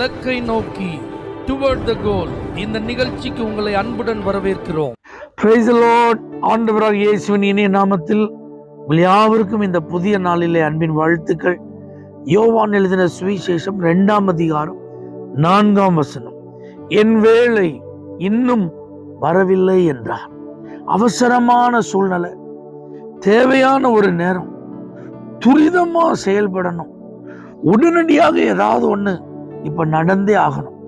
இலக்கை நோக்கி டுவர்ட் த கோல். இந்த நிகழ்ச்சிக்கு உங்களை அன்புடன் வரவேற்கிறோம். Praise the Lord. ஆண்டவராகிய இயேசுவின் இனிய நாமத்தில் உங்கள் யாவருக்கும் இந்த புதிய நாளிலே அன்பின் வாழ்த்துக்கள். யோவான் எழுதின சுவிசேஷம் 2ஆம் அதிகாரம் 4ஆம் வசனம். என் வேளை இன்னும் வரவில்லை என்றார். அவசரமான சூழ்நிலை, தேவையான ஒரு நேரம், துரிதமா செயல்படணும், உடனடியாக ஏதாவது ஒண்ணு இப்ப நடந்தே ஆகணும்.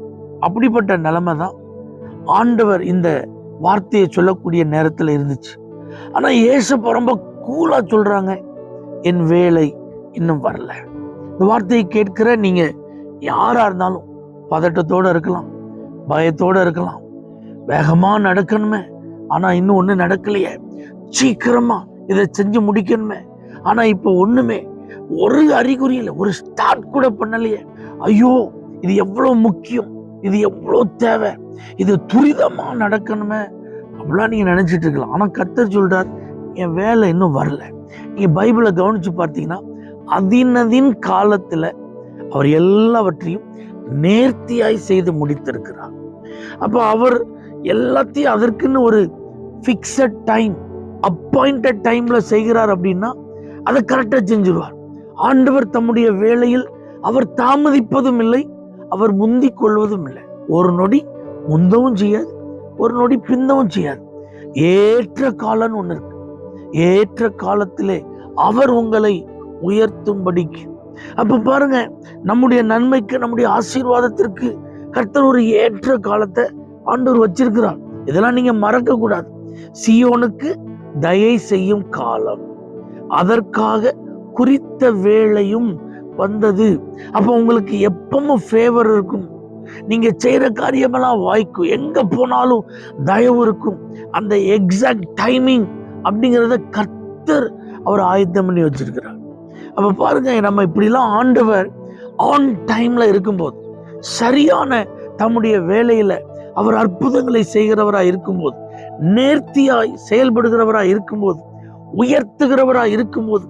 அப்படிப்பட்ட நிலைமை தான் ஆண்டவர் இந்த வார்த்தையை சொல்லக்கூடிய நேரத்தில் இருந்துச்சு. ஆனா இயேசு ரொம்ப கூலா சொல்றாங்க, என் வேலை இன்னும் வரல. இந்த வார்த்தையை கேட்கிற நீங்க யாரா இருந்தாலும் பதட்டத்தோட இருக்கலாம், பயத்தோட இருக்கலாம், வேகமா நடக்கணுமே ஆனா இன்னும் ஒண்ணு நடக்கலையே, சீக்கிரமா இதை செஞ்சு முடிக்கணுமே ஆனா இப்ப ஒண்ணுமே ஒரு அறிகுறி இல்லை, ஒரு ஸ்டார்ட் கூட பண்ணலையே, ஐயோ இது எவ்வளவு முக்கியம், இது எவ்வளவு தேவை, இது துரிதமா நடக்கணுமே அப்படிலாம் நீங்க நினைச்சிட்டு இருக்கலாம். ஆனா கர்த்தர் சொல்றார், என் வேலை இன்னும் வரல. நீங்க பைபிளை கவனிச்சு பார்த்தீங்கன்னா அதின் காலத்துல அவர் எல்லாவற்றையும் நேர்த்தியாய் செய்து முடித்திருக்கிறார். அப்ப அவர் எல்லாத்தையும் அதற்குன்னு ஒரு பிக்சட் டைம், அப்பாயிண்டட் டைம்ல செய்கிறார் அப்படின்னா அதை கரெக்டா செஞ்சிருவார். ஆண்டவர் தம்முடைய வேளையில் அவர் தாமதிப்பதும் இல்லை, அவர் முந்திக் கொள்வதும் இல்லை. ஒரு நொடி முந்தவும் செய்யாது, ஒரு நொடி பிந்தவும் செய்யாது. ஏற்ற காலம்னு ஒண்ணு இருக்கு. ஏற்ற காலத்திலே அவர் உங்களை உயர்த்தும்படிக்கு. அப்ப பாருங்க, நம்முடைய நன்மைக்கு, நம்முடைய ஆசீர்வாதத்திற்கு கர்த்தர் ஒரு ஏற்ற காலத்தை ஆண்டவர் வச்சிருக்கிறார். இதெல்லாம் நீங்க மறக்க கூடாது. சீயோனுக்கு தயை செய்யும் காலம், அதற்காக குறித்த வேளையும் வந்தது. அப்ப உங்களுக்கு எப்பவும் ஃபேவர் இருக்கும், நீங்க செய்யற காரியமெல்லாம் வாய்க்கும், எங்க போனாலும் தயவு இருக்கும். அந்த எக்ஸாக்ட் டைமிங் அப்படிங்கிறத கர்த்தர் அவர் ஆயத்தம் பண்ணி வச்சிருக்கிறார். அப்ப பாருங்க, நம்ம இப்படிலாம் ஆண்டவர் ஆன் டைம்ல இருக்கும்போது, சரியான தம்முடைய வேலையில அவர் அற்புதங்களை செய்கிறவராய் இருக்கும்போது, நேர்த்தியாய் செயல்படுகிறவராய் இருக்கும்போது, உயர்த்துகிறவராய் இருக்கும்போது,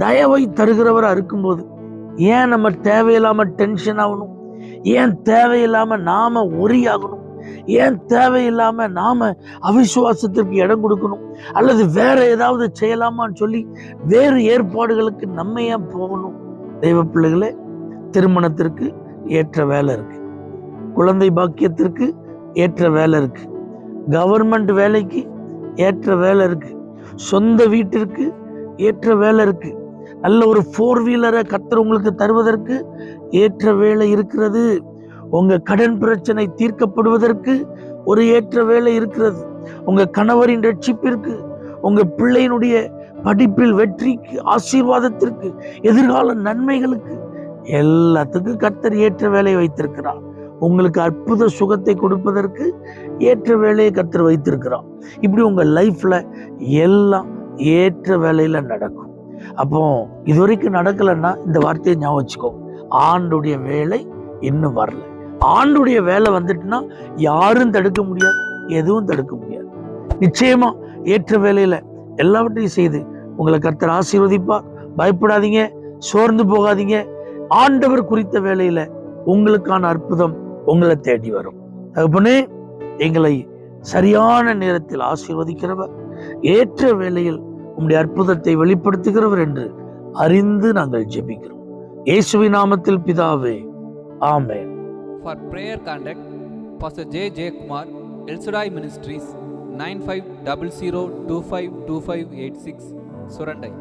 தயவை தருகிறவரா இருக்கும்போது, ஏன் நம்ம தேவையில்லாம டென்ஷன் ஆகணும், ஏன் தேவையில்லாம நாம ஒரியாகணும், ஏன் தேவையில்லாம நாம அவிசுவாசத்திற்கு இடம் கொடுக்கணும், அல்லது வேற ஏதாவது செய்யலாமான்னு சொல்லி வேறு ஏற்பாடுகளுக்கு நம்ம ஏன் போகணும்? தெய்வ பிள்ளைகளே, திருமணத்திற்கு ஏற்ற வேலை இருக்கு, குழந்தை பாக்கியத்திற்கு ஏற்ற வேலை இருக்கு, கவர்மெண்ட் வேலைக்கு ஏற்ற வேலை இருக்கு, சொந்த வீட்டிற்கு ஏற்ற வேலை இருக்கு, நல்ல ஒரு 4 வீலரை கர்த்தர் உங்களுக்கு தருவதற்கு ஏற்ற வேலை இருக்கிறது, உங்க கடன் பிரச்சனை தீர்க்கப்படுவதற்கு ஒரு ஏற்ற வேலை இருக்கிறது, உங்க கணவரின் ரட்சிப்பிற்கு, உங்க பிள்ளையினுடைய படிப்பில் வெற்றிக்கு, ஆசீர்வாதத்திற்கு, எதிர்கால நன்மைகளுக்கு, எல்லாத்துக்கும் கர்த்தர் ஏற்ற வேலையை வைத்திருக்கிறார். உங்களுக்கு அற்புத சுகத்தை கொடுப்பதற்கு ஏற்ற வேலையை கர்த்தர் வைத்திருக்கிறார். இப்படி உங்க லைஃப்ல எல்லாம் ஏற்ற வேலையில நடக்கும். அப்போ இதுவரைக்கும் நடக்கலைன்னா இந்த வார்த்தையை ஞாபகம் வச்சுக்கோ, ஆண்டுடைய வேலை இன்னும் வரல. ஆண்டுடைய வேலை வந்துட்டுன்னா யாரும் தடுக்க முடியாது, எதுவும் தடுக்க முடியாது. நிச்சயமா ஏற்ற வேலையில எல்லாவற்றையும் செய்து உங்களை கர்த்தர் ஆசீர்வதிப்பார். பயப்படாதீங்க, சோர்ந்து போகாதீங்க. ஆண்டவர் குறித்த வேலையில உங்களுக்கான அற்புதம் உங்களை தேடி வரும். தகப்பனே, எங்களை சரியான நேரத்தில் ஆசீர்வதிக்கிறவர், ஏற்ற வேளையில் உம்முடைய அற்புதத்தை வெளிப்படுத்துகிறவர் என்று அறிந்து நாங்கள் ஜெபிக்கிறோம். இயேசுவின் நாமத்தில் பிதாவே, ஆமென். For prayer contact, Pastor J. J. Kumar, El Shaddai Ministries, 9500252586, Surandai.